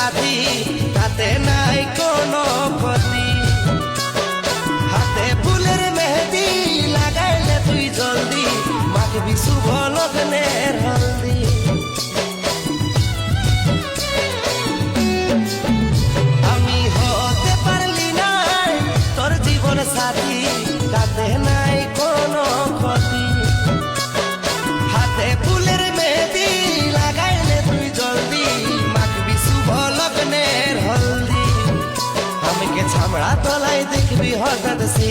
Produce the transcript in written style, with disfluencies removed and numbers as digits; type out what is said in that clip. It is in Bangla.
সাথী, তাতে নাই কোনো ক্ষতি। হাতে ফুলের মেহেদি লাগাইলে তুই জলদি, মাখবি শুভ লগ্নের হলদি। আমি হতে পারলি নাই তোর জীবন সাথী, তাতে নাই কোনো ক্ষতি। হাতে ফুলের মেহেদি লাগাইলে তুই জলদি, মাখবি শুভ লগ্নের হলদি। আমাকে ছামড়া তলায় দেখবি হঠাৎ সে